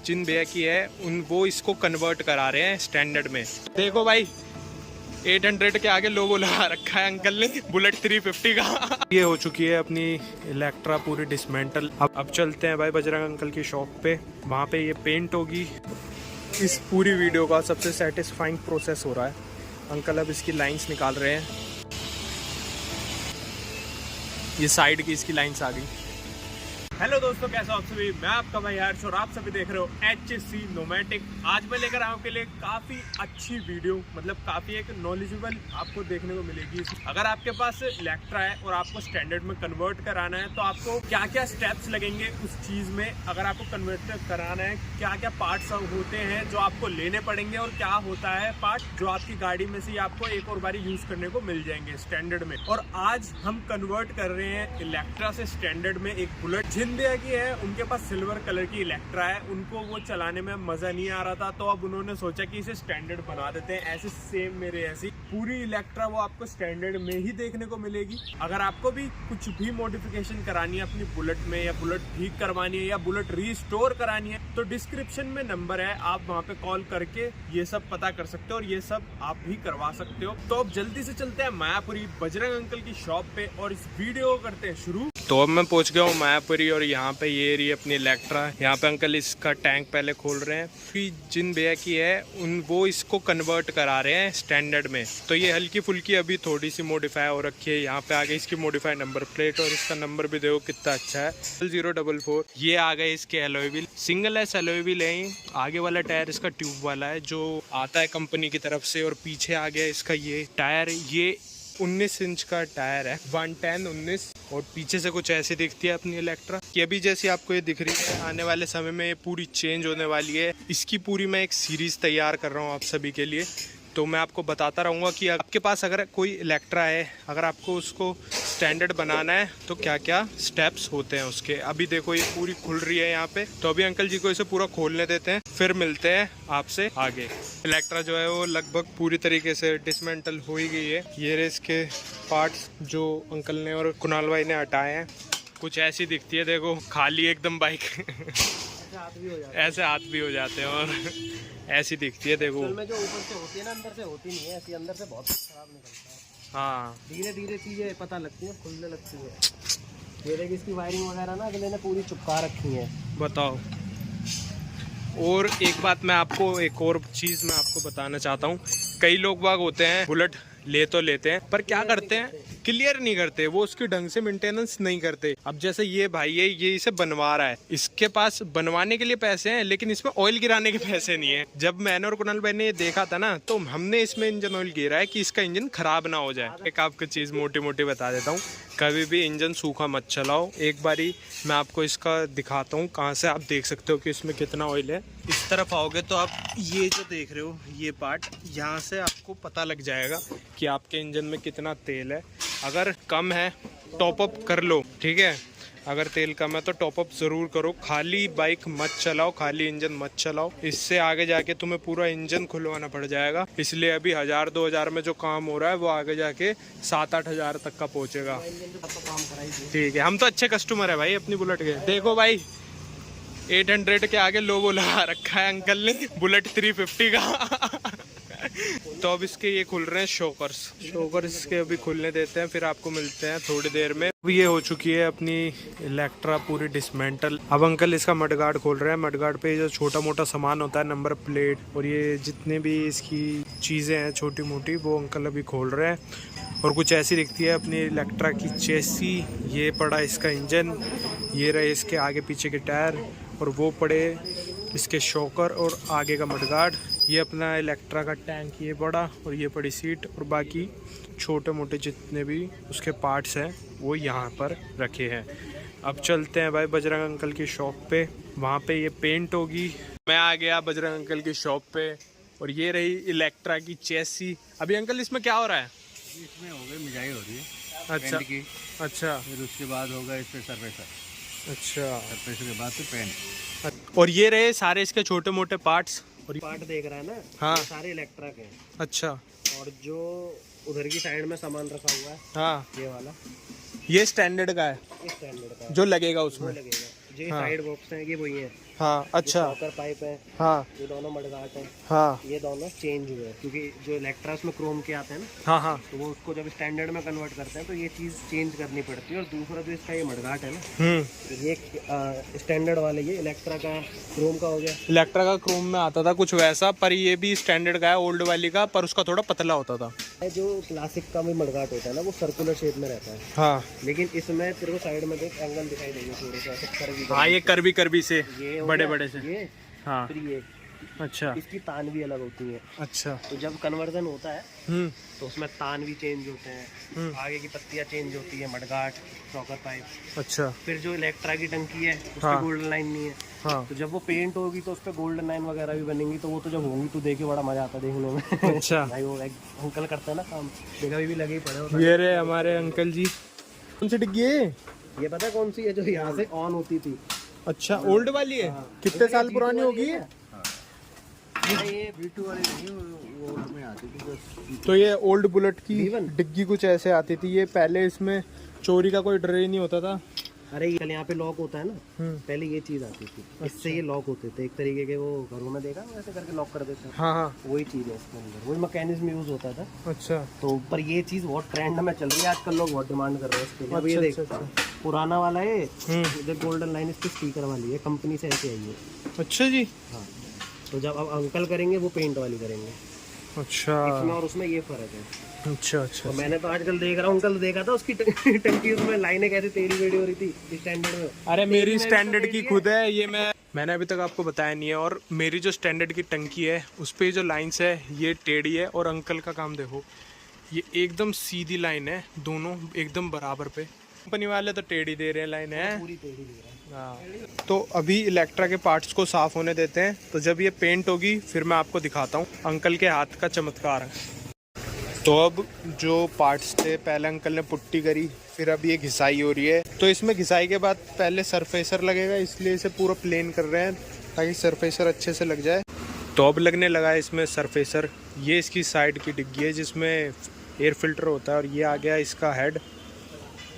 जिन भैया की है वो इसको कन्वर्ट करा रहे हैं स्टैंडर्ड में। देखो भाई 800 के आगे लोगो लगा रखा है अंकल ने बुलेट 350 का। ये हो चुकी है अपनी इलेक्ट्रा पूरी डिसमेंटल। अब चलते हैं भाई बजरंग अंकल की शॉप पे, वहाँ पे ये पेंट होगी। इस पूरी वीडियो का सबसे सेटिस्फाइंग प्रोसेस हो रहा है। अंकल अब इसकी लाइंस निकाल रहे हैं। ये साइड की इसकी लाइंस आ गई। हेलो दोस्तों, कैसे हो आप सभी? मैं आपका भाई हर्ष और आप सभी देख रहे हो HC नोमैटिक। आज मैं लेकर आया हूँ आपके लिए काफ़ी अच्छी वीडियो, मतलब काफ़ी एक नॉलेजेबल आपको देखने को मिलेगी। अगर आपके पास इलेक्ट्रा है और आपको स्टैंडर्ड में कन्वर्ट कराना है तो आपको क्या क्या स्टेप्स लगेंगे उस चीज़ में। अगर आपको कन्वर्ट कराना है क्या क्या पार्ट्स होते हैं जो आपको लेने पड़ेंगे और क्या होता है पार्ट जो आपकी गाड़ी में से आपको एक और बारी यूज़ करने को मिल जाएंगे स्टैंडर्ड में। और आज हम कन्वर्ट कर रहे हैं इलेक्ट्रा से स्टैंडर्ड में एक बुलेट। भैया की है, उनके पास सिल्वर कलर की इलेक्ट्रा है, उनको वो चलाने में मजा नहीं आ रहा था तो अब उन्होंने सोचा कि इसे स्टैंडर्ड बना देते हैं। ऐसे सेम मेरे ऐसी पूरी इलेक्ट्रा वो आपको स्टैंडर्ड में ही देखने को मिलेगी। अगर आपको भी कुछ भी मॉडिफिकेशन करानी है अपनी बुलेट में, या बुलेट ठीक करवानी है, या बुलेट रीस्टोर करानी है, तो डिस्क्रिप्शन में नंबर है, आप वहाँ पे कॉल करके ये सब पता कर सकते हो और ये सब आप भी करवा सकते हो। तो अब जल्दी से चलते हैं मायापुरी बजरंग अंकल की शॉप पे और इस वीडियो को करते हैं शुरू। तो अब मैं पहुंच गया हूँ मायापुरी और यहाँ पे ये रही अपनी इलेक्ट्रा। यहाँ पे अंकल इसका टैंक पहले खोल रहे हैं, फिर जिन भैया की है वो इसको कन्वर्ट करा रहे हैं स्टैंडर्ड में। तो ये हल्की फुल्की अभी थोड़ी सी मॉडिफाई हो रखी है। यहाँ पे आ गई इसकी मॉडिफाई नंबर प्लेट और इसका नंबर भी देखो कितना अच्छा है 044। ये आ गए इसके alloy wheel, single S alloy wheel है। आगे वाला टायर इसका ट्यूब वाला है जो आता है कंपनी की तरफ से, और पीछे आ गया इसका ये टायर। ये 19 इंच का टायर है, 110-19। और पीछे से कुछ ऐसी दिखती है अपनी इलेक्ट्रा कि अभी जैसी आपको ये दिख रही है, आने वाले समय में ये पूरी चेंज होने वाली है। इसकी पूरी मैं एक सीरीज़ तैयार कर रहा हूँ आप सभी के लिए, तो मैं आपको बताता रहूँगा कि आपके पास अगर कोई इलेक्ट्रा है, अगर आपको उसको स्टैंडर्ड बनाना है तो क्या क्या स्टेप्स होते हैं उसके। अभी देखो ये पूरी खुल रही है यहाँ पे, तो अभी अंकल जी को इसे पूरा खोलने देते हैं, फिर मिलते हैं आपसे आगे। इलेक्ट्रा जो है वो लगभग पूरी तरीके से डिसमेंटल हो ही गई है। ये रहे इसके पार्ट्स जो अंकल ने और कुणाल भाई ने हटाए हैं। कुछ ऐसी दिखती है, देखो खाली एकदम बाइक ऐसे हाथ भी हो जाते हैं और ऐसी दिखती है। देखो में जो ऊपर से होती है ना, अंदर से होती नहीं है ऐसी, अंदर से बहुत खराब निकलता है। हाँ, धीरे धीरे चीजें पता लगती है, खुलने लगती है। ये देखिए इसकी वायरिंग वगैरह ना अगले ने पूरी चिपका रखी है। बताओ। और एक बात मैं आपको, एक और चीज़ मैं आपको बताना चाहता हूँ। कई लोग बाग होते हैं बुलेट ले तो लेते हैं पर क्या करते हैं, क्लियर नहीं करते, वो उसकी ढंग से मेंटेनेंस नहीं करते। अब जैसे ये भाई है, ये इसे बनवा रहा है, इसके पास बनवाने के लिए पैसे हैं लेकिन इसमें ऑयल गिराने के पैसे नहीं है। जब मैंने और कुणाल भाई ने ये देखा था ना, तो हमने इसमें इंजन ऑयल गिरा है कि इसका इंजन खराब ना हो जाए। एक आपको चीज़ मोटी मोटी बता देता हूँ, कभी भी इंजन सूखा मत चलाओ। एक बारी मैं आपको इसका दिखाता हूँ कहाँ से आप देख सकते हो कि इसमें कितना ऑयल है। इस तरफ आओगे तो आप ये जो देख रहे हो ये पार्ट, यहाँ से आपको पता लग जाएगा कि आपके इंजन में कितना तेल है। अगर कम है टॉप अप कर लो, ठीक है। अगर तेल कम है तो टॉप अप ज़रूर करो। खाली बाइक मत चलाओ, खाली इंजन मत चलाओ, इससे आगे जाके तुम्हें पूरा इंजन खुलवाना पड़ जाएगा। इसलिए अभी 1000-2000 में जो काम हो रहा है वो आगे जाके 7-8 हज़ार तक का पहुँचेगा। ठीक है, हम तो अच्छे कस्टमर है भाई अपनी बुलेट के। देखो भाई 800 के आगे लोगो लगा रखा है अंकल ने बुलेट 350 का। तो अब इसके ये खुल रहे हैं शोकर्स के अभी खुलने देते हैं, फिर आपको मिलते हैं थोड़ी देर में। ये हो चुकी है अपनी इलेक्ट्रा पूरी डिसमेंटल। अब अंकल इसका मडगार्ड खोल रहे हैं। मडगार्ड पे जो छोटा मोटा सामान होता है, नंबर प्लेट और ये जितने भी इसकी चीज़ें हैं छोटी मोटी, वो अंकल अभी खोल रहे हैं। और कुछ ऐसी दिखती है अपनी इलेक्ट्रा की चेसी। ये पड़ा इसका इंजन, ये रहे इसके आगे पीछे के टायर, और वो पड़े इसके शॉकर और आगे का मडगार्ड। ये अपना इलेक्ट्रा का टैंक ये बड़ा, और ये पड़ी सीट, और बाकी छोटे मोटे जितने भी उसके पार्ट्स हैं वो यहाँ पर रखे हैं। अब चलते हैं भाई बजरंग अंकल की शॉप पे, वहाँ पे ये पेंट होगी। मैं आ गया बजरंग अंकल की शॉप पे और ये रही इलेक्ट्रा की चेसी। अभी अंकल इसमें क्या हो रहा है? इसमें हो गई मिजाई हो रही है अच्छा की। अच्छा, फिर उसके बाद होगा इस पे सरफेसर। अच्छा, सरफेसर के बाद फिर पेंट। और ये रहे सारे इसके छोटे मोटे पार्ट्स। और पार्ट देख रहा है ना, हाँ, ये सारे इलेक्ट्रा के हैं। अच्छा, और जो उधर की साइड में सामान रखा हुआ है, हाँ, ये वाला, ये स्टैंडर्ड का है, इस स्टैंडर्ड का जो लगेगा उसमें। लगेगा ये हाँ। साइड बॉक्स है, ये वही है। हाँ अच्छा। शॉकर पाइप है, हाँ ये दोनों मडगार्ड है, हाँ ये दोनों चेंज हुए हैं क्योंकि जो इलेक्ट्रा उसमें क्रोम के आते हैं ना, हाँ हाँ। तो वो उसको जब स्टैंडर्ड में कन्वर्ट करते हैं तो ये चीज़ चेंज करनी पड़ती है। और दूसरा जो इसका ये मडगार्ड है ना, ये स्टैंडर्ड वाले, ये इलेक्ट्रा का क्रोम का हो गया। इलेक्ट्रा का क्रोम में आता था कुछ वैसा, पर ये भी स्टैंडर्ड का है ओल्ड वाली का, पर उसका थोड़ा पतला होता था। जो क्लासिक का भी मडगार्ड होता है ना, वो सर्कुलर शेप में रहता है, हाँ लेकिन इसमें तेरे को साइड में देख एंगल दिखाई देंगे थोड़े से ऐसे कर्वी हाँ, ये करवी से ये हो बड़े गया, बड़े से। ये हाँ फिर ये अच्छा इसकी तान भी अलग होती है। अच्छा। तो जब कन्वर्जन होता है हम्म तो उसमें तान भी चेंज होते हैं, आगे की पत्तियां चेंज होती है, मडगार्ड, शॉकर पाइप। अच्छा। फिर जो इलेक्ट्रा की टंकी है उस हाँ। पर गोल्डन लाइन नहीं है, हाँ तो जब वो पेंट होगी तो उस पर गोल्डन लाइन वगैरह भी बनेंगी। तो वो तो जब होंगी तो देखिए बड़ा मजा आता है देखने में। अच्छा। भाई वो एक अंकल करते हैं ना काम, देखा भी लगे ही पड़े होता है। ये रहे हमारे अंकल जी। कौन सी डिग्गी है? ये पता है कौन सी है? जो यहाँ से ऑन होती थी। अच्छा ओल्ड वाली है। कितने साल पुरानी होगी ये? ये V2 वाली नहीं, वो में आती थी बस। तो ये ओल्ड बुलेट की V1? डिग्गी कुछ ऐसे आती थी। ये पहले इसमें चोरी का कोई डर ही नहीं होता था। अरे ये यहाँ पे लॉक होता है ना, पहले ये चीज आती थी, इससे ये लॉक होते थे एक तरीके के। वो घरों में देखा वैसे करके लॉक कर देते हैं, हाँ हाँ वही चीज है इसके अंदर, वही मैकेनिज्म यूज होता था। अच्छा। तो पर ये चीज बहुत ट्रेंड में चल रही है आजकल, लोग बहुत डिमांड कर रहे हैं इसके लिए। अब ये अच्छा, देख, अच्छा। पुराना वाला है, इधर गोल्डन लाइन इसकी स्टिकर वाली है, कंपनी से ऐसे आई है। अच्छा जी। हाँ, तो जब अब अंकल करेंगे वो पेंट वाली करेंगे, अच्छा इसमें और उसमें ये फर्क है। अच्छा अच्छा। तो मैंने तो आजकल देख रहा हूँ, अंकल देखा था उसकी टंकी में लाइनें कैसे टेढ़ी मेढ़ी हो रही थी स्टैंडर्ड में। अरे मेरी स्टैंडर्ड की खुद है ये। मैंने अभी तक आपको बताया नहीं है। और मेरी जो स्टैंडर्ड की टंकी है उस पे जो लाइंस है ये टेढ़ी है। और अंकल का काम देखो, ये एकदम सीधी लाइन है, दोनों एकदम बराबर पे। कंपनी वाले तो टेढ़ी दे रहे हैं लाइन है। पूरी टेढ़ी दे रहा है। हाँ। तो अभी इलेक्ट्रा के पार्ट्स को साफ होने देते हैं। तो जब ये पेंट होगी फिर मैं आपको दिखाता हूँ अंकल के हाथ का चमत्कार। तो अब जो पार्ट्स थे, पहले अंकल ने पुट्टी करी, फिर अब ये घिसाई हो रही है। तो इसमें घिसाई के बाद पहले सरफेसर लगेगा, इसलिए इसे पूरा प्लेन कर रहे हैं ताकि सरफेसर अच्छे से लग जाए। तो अब लगने लगा है इसमें सरफेसर। ये इसकी साइड की डिग्गी है जिसमें एयर फिल्टर होता है, और ये आ गया इसका हेड।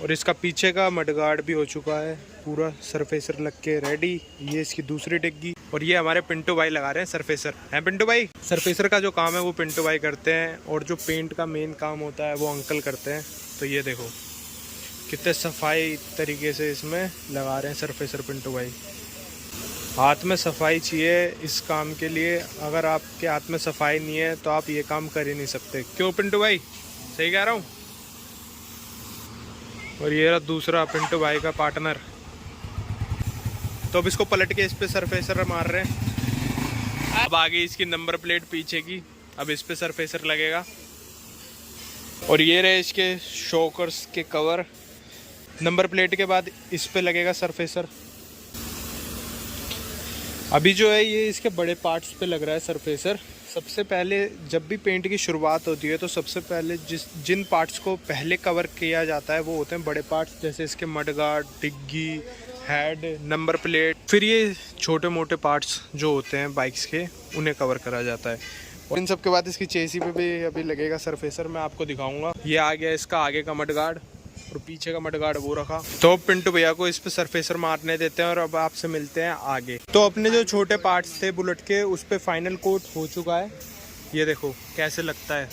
और इसका पीछे का मडगार्ड भी हो चुका है पूरा सरफेसर लग के रेडी। ये इसकी दूसरी डिग्गी। और ये हमारे पिंटू भाई लगा रहे हैं सरफेसर। हैं पिंटू भाई? सरफेसर का जो काम है वो पिंटू भाई करते हैं, और जो पेंट का मेन काम होता है वो अंकल करते हैं। तो ये देखो कितने सफाई तरीके से इसमें लगा रहे हैं सरफेसर पिंटू भाई। हाथ में सफाई चाहिए इस काम के लिए। अगर आपके हाथ में सफाई नहीं है तो आप ये काम कर ही नहीं सकते। क्यों पिंटू भाई? सही कह रहा हूँ? और ये रहा दूसरा पिंटू भाई का पार्टनर। तो अब इसको पलट के इस पे सरफेसर मार रहे हैं। अब आगे इसकी नंबर प्लेट पीछे की, अब इस पे सरफेसर लगेगा। और ये रहे इसके शॉकर्स के कवर। नंबर प्लेट के बाद इस पे लगेगा सरफेसर। अभी जो है ये इसके बड़े पार्ट्स पे लग रहा है सरफेसर। सबसे पहले जब भी पेंट की शुरुआत होती है तो सबसे पहले जिन पार्ट्स को पहले कवर किया जाता है वो होते हैं बड़े पार्ट्स, जैसे इसके मडगार्ड, डिग्गी, हेड, नंबर प्लेट। फिर ये छोटे मोटे पार्ट्स जो होते हैं बाइक्स के, उन्हें कवर करा जाता है। और इन सब के बाद इसकी चेसी पे भी अभी लगेगा सरफेसर। मैं आपको दिखाऊंगा। ये आ गया इसका आगे का मडगार्ड, और पीछे का मडगार्ड वो रखा। तो पिंटू भैया को इस पे सरफेसर मारने देते हैं, और अब आपसे मिलते हैं आगे। तो अपने जो छोटे पार्ट्स थे बुलेट के, उस पे फाइनल कोट हो चुका है। ये देखो कैसे लगता है।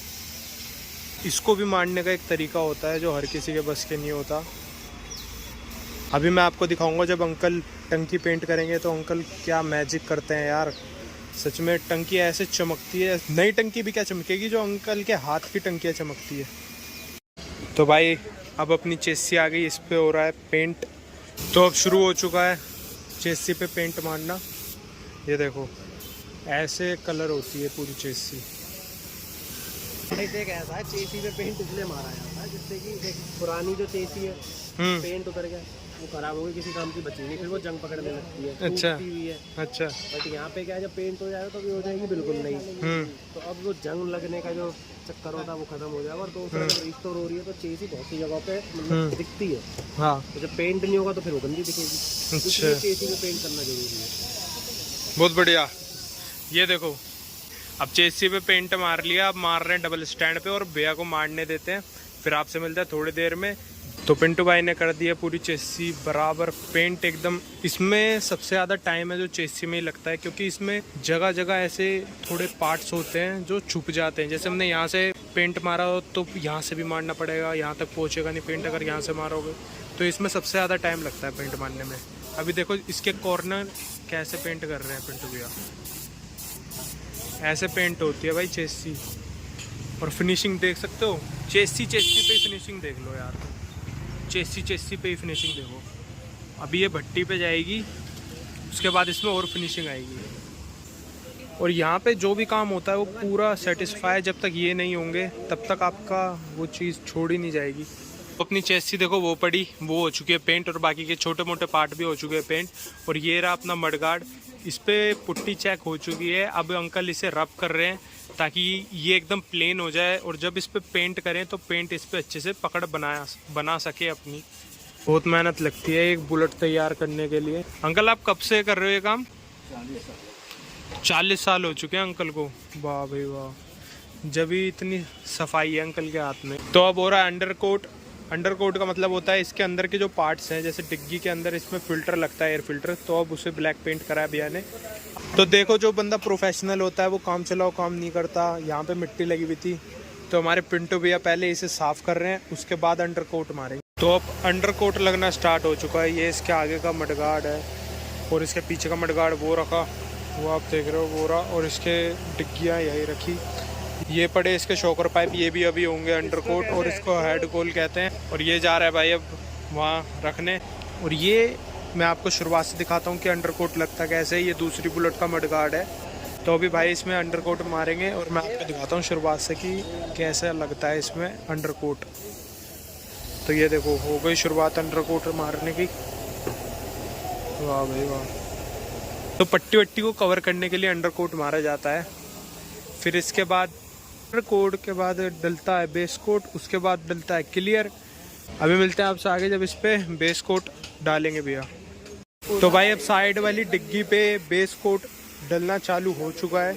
इसको भी मारने का एक तरीका होता है जो हर किसी के बस के नहीं होता। अभी मैं आपको दिखाऊंगा जब अंकल टंकी पेंट करेंगे तो अंकल क्या मैजिक करते हैं यार। सच में टंकी ऐसे चमकती है। नई टंकी भी क्या चमकेगी जो अंकल के हाथ की टंकियाँ चमकती है। तो भाई अब अपनी चेसी आ गई, इस पे हो रहा है पेंट। तो अब शुरू हो चुका है चेसी पे पेंट मारना। ये देखो ऐसे कलर होती है पूरी चेसी। देख ऐसा है, चेसी पे पेंट इसलिए मारा जाता है जिससे कि देख पुरानी जो चेसी है पेंट उतर गया, वो खराब हो गई, किसी काम की बची नहीं, फिर वो जंग पकड़ने लगती है, अच्छा हुई है। अच्छा। बट यहाँ पे क्या है, जब पेंट हो जाएगा तो भी हो जाएगी बिल्कुल नहीं। तो अब वो जंग लगने का जो चक्कर होता है वो खत्म हो जाएगा। और तो रिस्टोर हो रही है तो चेसी बहुत सी जगह पे मतलब दिखती है। हाँ। तो जब पेंट नहीं होगा तो फिर वो गंदी दिखेगी। अच्छा। चेसी में पेंट करना जरूरी है। बहुत बढ़िया। ये देखो अब चेसी पे पेंट मार लिया, अब मार रहे हैं डबल स्टैंड पे, और भैया को मारने देते हैं। फिर आपसे मिलता है थोड़ी देर में। तो पिंटू भाई ने कर दिया पूरी चेसी बराबर पेंट एकदम। इसमें सबसे ज़्यादा टाइम है जो चेसी में ही लगता है, क्योंकि इसमें जगह जगह ऐसे थोड़े पार्ट्स होते हैं जो छुप जाते हैं। जैसे हमने यहाँ से पेंट मारा हो तो यहाँ से भी मारना पड़ेगा, यहाँ तक पहुँचेगा नहीं पेंट अगर यहाँ से मारोगे। तो इसमें सबसे ज़्यादा टाइम लगता है पेंट मारने में। अभी देखो इसके कॉर्नर कैसे पेंट कर रहे हैं पिंटू भैया। ऐसे पेंट होती है भाई चेसी। और फिनिशिंग देख सकते हो, चेसी पे ही फिनिशिंग देख लो यार। चेसी पे ही फिनिशिंग देखो। अभी ये भट्टी पे जाएगी, उसके बाद इसमें और फिनिशिंग आएगी। और यहाँ पे जो भी काम होता है वो पूरा सेटिस्फाई, जब तक ये नहीं होंगे तब तक आपका वो चीज़ छोड़ ही नहीं जाएगी। तो अपनी चेसी देखो वो पड़ी, वो हो चुकी है पेंट, और बाकी के छोटे मोटे पार्ट भी हो चुके हैं पेंट। और ये रहा अपना मडगार्ड, इस पर पुट्टी चेक हो चुकी है। अब अंकल इसे रब कर रहे हैं ताकि ये एकदम प्लेन हो जाए, और जब इस पर पेंट करें तो पेंट इस पर अच्छे से पकड़ बना सके अपनी। बहुत मेहनत लगती है एक बुलेट तैयार करने के लिए। अंकल आप कब से कर रहे हो ये काम? 40 साल हो चुके हैं अंकल को। वाह भाई वाह, जब भी इतनी सफाई है अंकल के हाथ में। तो अब हो रहा है अंडर कोट। अंडर कोट का मतलब होता है इसके अंदर के जो पार्ट्स हैं, जैसे डिग्गी के अंदर इसमें फिल्टर लगता है, एयर फिल्टर, तो अब उसे ब्लैक पेंट करा है भैया ने। तो देखो जो बंदा प्रोफेशनल होता है वो काम चलाओ काम नहीं करता। यहाँ पे मिट्टी लगी हुई थी तो हमारे पिंटू भैया पहले इसे साफ कर रहे हैं, उसके बाद अंडर कोट मारेंगे। तो अब अंडर कोट लगना स्टार्ट हो चुका है। ये इसके आगे का मडगार्ड है और इसके पीछे का मडगार्ड वो रखा, वो आप देख रहे हो वो रहा, और इसके डिग्गियाँ यही रखी। ये पड़े इसके शॉकर पाइप, ये भी अभी होंगे अंडर कोट, और इसको हेड कोल कहते हैं। और ये जा रहा है भाई अब वहाँ रखने। और ये मैं आपको शुरुआत से दिखाता हूँ कि अंडर कोट लगता कैसे है। ये दूसरी बुलेट का मडगार्ड है। तो अभी भाई इसमें अंडर कोट मारेंगे और मैं आपको दिखाता हूँ शुरुआत से कि कैसे लगता है इसमें अंडर कोट। तो ये देखो हो गई शुरुआत अंडर कोट मारने की। वाह भाई वाह। तो पट्टी वट्टी को कवर करने के लिए अंडर कोट मारा जाता है। फिर इसके बाद अंडर कोट के बाद डलता है बेस कोट, उसके बाद डलता है क्लियर। अभी मिलते हैं आपसे आगे जब इस पे बेस कोट डालेंगे भैया। तो भाई अब साइड वाली डिग्गी पे बेस कोट डलना चालू हो चुका है।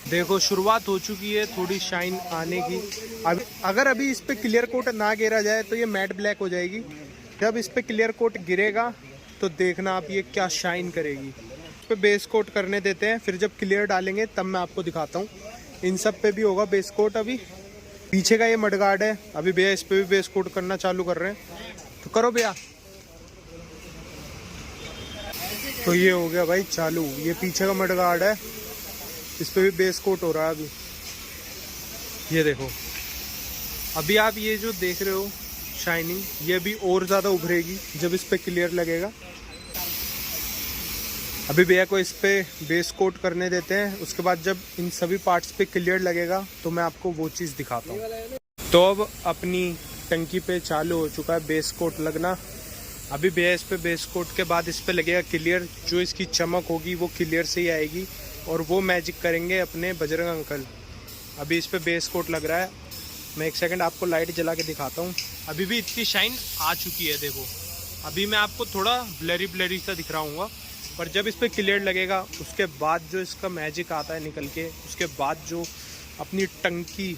देखो शुरुआत हो चुकी है थोड़ी शाइन आने की। अब अगर अभी इस पे क्लियर कोट ना गिरा जाए तो ये मैट ब्लैक हो जाएगी। जब इस पे क्लियर कोट गिरेगा तो देखना आप ये क्या शाइन करेगी। इस पे बेस कोट करने देते हैं, फिर जब क्लियर डालेंगे तब मैं आपको दिखाता हूँ। इन सब पे भी होगा बेस कोट। अभी पीछे का ये मडगार्ड है, अभी भैया इस पे भी बेस कोट करना चालू कर रहे हैं। तो करो भैया। तो ये हो गया भाई चालू। ये पीछे का मडगार्ड है, इस पे भी बेस कोट हो रहा है अभी। ये देखो अभी आप ये जो देख रहे हो शाइनिंग, ये भी और ज़्यादा उभरेगी जब इस पे क्लियर लगेगा। अभी भैया को इस पे बेस कोट करने देते हैं, उसके बाद जब इन सभी पार्ट्स पे क्लियर लगेगा तो मैं आपको वो चीज़ दिखाता हूँ। तो अब अपनी टंकी पे चालू हो चुका है बेस कोट लगना। अभी भैया इस पे बेस कोट के बाद इस पे लगेगा क्लियर। जो इसकी चमक होगी वो क्लियर से ही आएगी, और वो मैजिक करेंगे अपने बजरंग अंकल। अभी इस पे बेस कोट लग रहा है। मैं एक सेकंड आपको लाइट जला के दिखाता हूँ। अभी भी इतनी शाइन आ चुकी है देखो। अभी मैं आपको थोड़ा ब्लरी सा दिख रहा हूँ, पर जब इस पे क्लियर लगेगा उसके बाद जो इसका मैजिक आता है निकल के, उसके बाद जो अपनी टंकी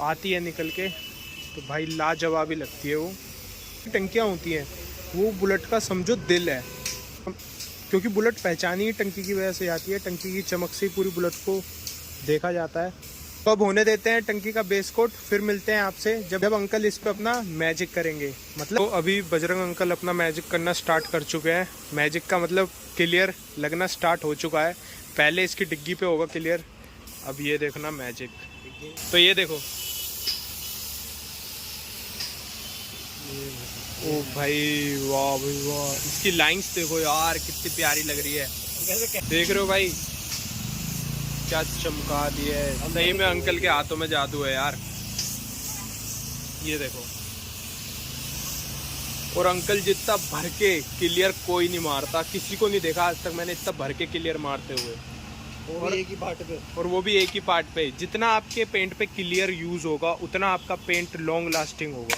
आती है निकल के, तो भाई लाजवाबी लगती है। वो टंकियाँ होती हैं वो बुलेट का समझो दिल है, क्योंकि बुलेट पहचानी ही टंकी की वजह से आती है। टंकी की चमक से ही पूरी बुलेट को देखा जाता है। तो अब होने देते हैं टंकी का बेस कोट, फिर मिलते हैं आपसे जब अंकल इस पे अपना मैजिक करेंगे। मतलब तो अभी बजरंग अंकल अपना मैजिक करना स्टार्ट कर चुके हैं। मैजिक का मतलब क्लियर लगना स्टार्ट हो चुका है। पहले इसकी डिग्गी पे होगा क्लियर, अब ये देखना मैजिक। तो ये देखो, ओ भाई वाह भाई वाह, इसकी लाइंस देखो यार कितनी प्यारी लग रही है। देख रहे हो भाई क्या चमका दी है। सही में अंकल के हाथों में जादू है यार। ये देखो, और अंकल जितना भर के क्लियर कोई नहीं मारता, किसी को नहीं देखा आज तक मैंने इतना भर के क्लियर मारते हुए, और एक ही पार्ट पे, और वो भी एक ही पार्ट पे। जितना आपके पेंट पे क्लियर यूज होगा उतना आपका पेंट लॉन्ग लास्टिंग होगा।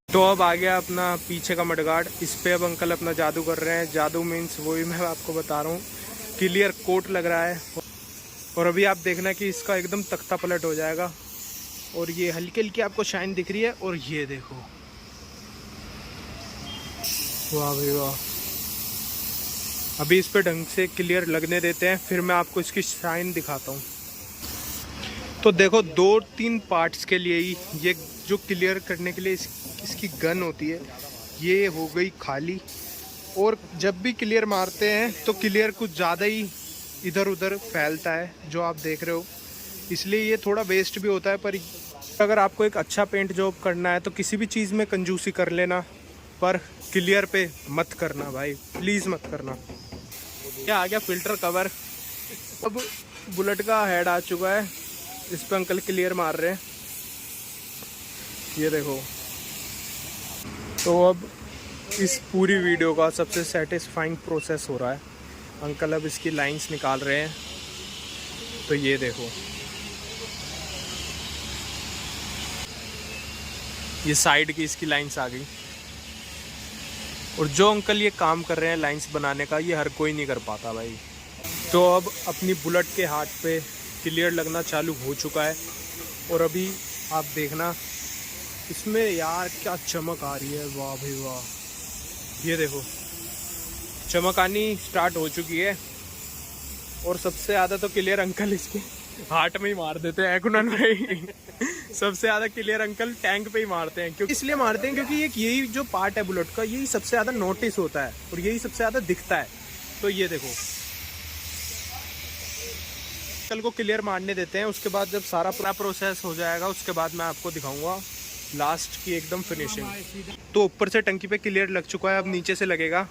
तो अब आ गया अपना पीछे का मडगार्ड। इस पे अब अंकल अपना जादू कर रहे हैं। जादू मीन्स वही मैं आपको बता रहा हूँ, क्लियर कोट लग रहा है। और अभी आप देखना कि इसका एकदम तख्ता पलट हो जाएगा। और ये हल्की हल्की आपको शाइन दिख रही है। और ये देखो वाह भाई वाह। अभी इस पे ढंग से क्लियर लगने देते हैं, फिर मैं आपको इसकी शाइन दिखाता हूँ। तो देखो 2-3 पार्ट्स के लिए ही ये जो क्लियर करने के लिए इसकी गन होती है ये हो गई खाली, और जब भी क्लियर मारते हैं तो क्लियर कुछ ज़्यादा ही इधर उधर फैलता है जो आप देख रहे हो, इसलिए ये थोड़ा वेस्ट भी होता है। पर अगर आपको एक अच्छा पेंट जॉब करना है तो किसी भी चीज़ में कंजूसी कर लेना, पर क्लियर पे मत करना भाई, प्लीज़ मत करना। क्या आ गया फिल्टर कवर। अब बुलेट का हेड आ चुका है, इस पर अंकल क्लियर मार रहे हैं, ये देखो। तो अब इस पूरी वीडियो का सबसे सेटिस्फाइंग प्रोसेस हो रहा है, अंकल अब इसकी लाइंस निकाल रहे हैं। तो ये देखो, ये साइड की इसकी लाइंस आ गई, और जो अंकल ये काम कर रहे हैं लाइंस बनाने का, ये हर कोई नहीं कर पाता भाई। तो अब अपनी बुलेट के हाथ पे क्लियर लगना चालू हो चुका है, और अभी आप देखना इसमें यार क्या चमक आ रही है, वाह भाई वाह। ये देखो चमक आनी स्टार्ट हो चुकी है, और सबसे ज़्यादा तो क्लियर अंकल इसके हार्ट में ही मार देते हैं कुनन भाई। सबसे ज़्यादा क्लियर अंकल टैंक पे ही मारते हैं, क्योंकि इसलिए मारते हैं क्योंकि यही जो पार्ट है बुलेट का, यही सबसे ज़्यादा नोटिस होता है और यही सबसे ज़्यादा दिखता है। तो ये देखो अंकल को क्लियर मारने देते हैं, उसके बाद जब सारा पूरा प्रोसेस हो जाएगा उसके बाद मैं आपको दिखाऊंगा लास्ट की एकदम फिनिशिंग। तो ऊपर से टंकी पे क्लियर लग चुका है, अब नीचे से लगेगा।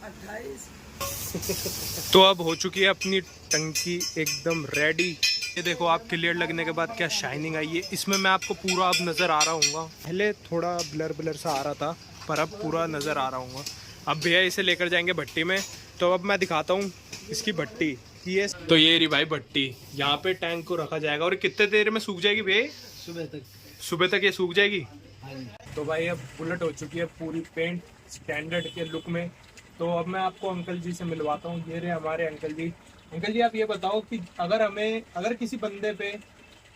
तो अब हो चुकी है अपनी टंकी एकदम रेडी। ये देखो आप क्लियर लगने के बाद क्या शाइनिंग आई है इसमें, मैं आपको पूरा अब नज़र आ रहा हूँगा। पहले थोड़ा ब्लर ब्लर सा आ रहा था, पर अब पूरा नज़र आ रहा हूँगा। अब भैया इसे लेकर जाएंगे भट्टी में, तो अब मैं दिखाता हूँ इसकी भट्टी। ये तो ये रही भाई भट्टी, यहाँ पे टैंक को रखा जाएगा। और कितने देर में सूख जाएगी भैया? सुबह तक ये सूख जाएगी। तो भाई अब बुलेट हो चुकी है पूरी पेंट स्टैंडर्ड के लुक में। तो अब मैं आपको अंकल जी से मिलवाता हूँ, ये रहे हमारे अंकल जी। अंकल जी आप ये बताओ कि अगर किसी बंदे पे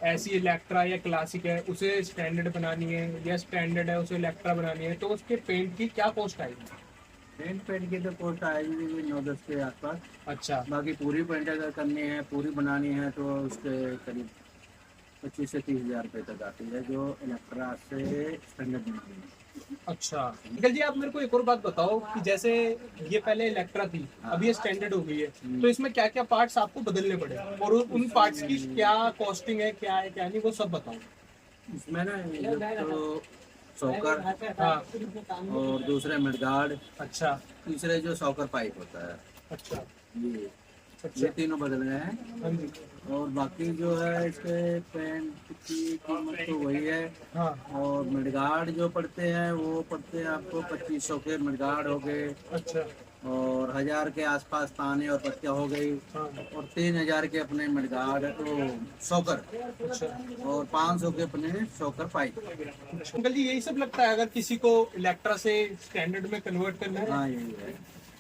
ऐसी इलेक्ट्रा या क्लासिक है उसे स्टैंडर्ड बनानी है, या स्टैंडर्ड है उसे इलेक्ट्रा बनानी है, तो उसके पेंट की क्या कॉस्ट आएगी? पेंट की तो कॉस्ट आएगी 9-10 के आसपास। अच्छा, बाकी पूरी पेंट अगर करनी है, पूरी बनानी है, तो उसके करीब 25 से 30 हज़ार रुपये तक आती है, जो इलेक्ट्रा से स्टैंडर्ड बनानी है। अच्छा अंकल जी आप मेरे को एक और बात बताओ कि जैसे ये पहले इलेक्ट्रा थी, अब ये स्टैंडर्ड हो गई है, तो इसमें क्या क्या पार्ट्स आपको बदलने पड़े, और उन पार्ट्स की क्या कॉस्टिंग है, क्या है क्या नहीं, वो सब बताओ। इसमें ना तो सॉकर, हाँ, और दूसरे मडगार्ड, अच्छा तीसरे जो सॉकर पाइप होता है, अच्छा ये तीनों बदल गए हैं। हाँ जी, और बाकी जो है इसके पेंट की कीमत तो वही है। हाँ और मडगार्ड जो पड़ते हैं वो पड़ते हैं आपको 2500 के मडगार्ड हो गए, अच्छा और 1000 के आसपास ताने और पत्तियाँ हो गई, हाँ और 3000 के अपने मडगार्ड तो सॉकर, अच्छा। और 500 के अपने सॉकर पाइप। अंकल जी यही सब लगता है अगर किसी को इलेक्ट्रा से स्टैंडर्ड में कन्वर्ट करना है? हाँ यही है।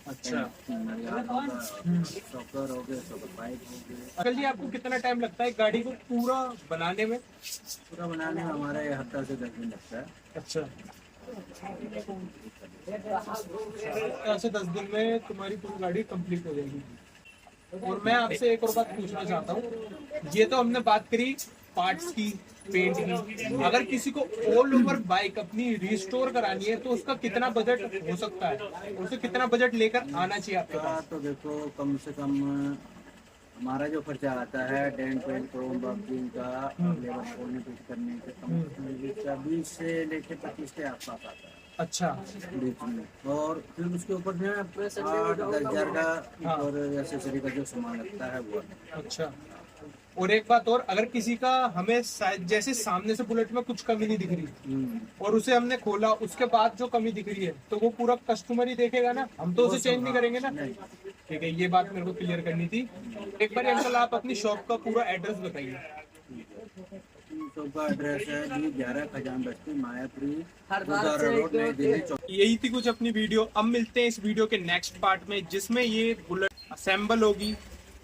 अच्छा मडगार्ड होगा, सॉकर हो गए, सॉकर पाइप हो गए। अंकल जी आपको कितना टाइम लगता है गाड़ी को पूरा बनाने में? पूरा बनाने में हमारे हफ्ता से 10 दिन लगता है। अच्छा, 10 दिन में तुम्हारी पूरी गाड़ी कंप्लीट हो जाएगी। और मैं आपसे एक और बात पूछना चाहता हूँ, ये तो हमने बात करी पार्ट्स की, पेंट की, अगर किसी को ऑल ओवर बाइक अपनी रिस्टोर करानी है तो उसका कितना बजट हो सकता है, उसे कितना बजट लेकर आना चाहिए आपके पास? तो देखो कम से कम हमारा जो खर्चा आता है डेंट पेंट क्रोम बॉक्सिंग का, लेबर खोलने फिट करने के, कम से कम 20 से लेके 25 के आसपास आता है। अच्छा, बीच में, और फिर उसके ऊपर जो है 8-10 हज़ार का और एक्सेसरी का जो सामान लगता है वो। अच्छा, और एक बात और, अगर किसी का हमें जैसे सामने से बुलेट में कुछ कमी नहीं दिख रही और उसे हमने खोला, उसके बाद जो कमी दिख रही है तो वो पूरा कस्टमर ही देखेगा ना, हम तो उसे चेंज नहीं करेंगे ना? ठीक है, ये बात मेरे को क्लियर करनी थी। एक बार अंकल आप अपनी शॉप का पूरा एड्रेस बताइए। शॉप का एड्रेस है जी 11 खजान बस्ती मायापुरी रोड, नई दिल्ली। यही थी कुछ अपनी वीडियो। अब मिलते हैं इस वीडियो के नेक्स्ट पार्ट में, जिसमें ये बुलेट असेंबल होगी।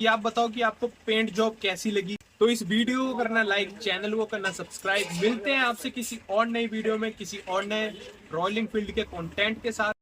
कि आप बताओ कि आपको पेंट जॉब कैसी लगी। तो इस वीडियो को करना लाइक, चैनल को करना सब्सक्राइब। मिलते हैं आपसे किसी और नई वीडियो में, किसी और नए रॉयल एनफील्ड के कंटेंट के साथ।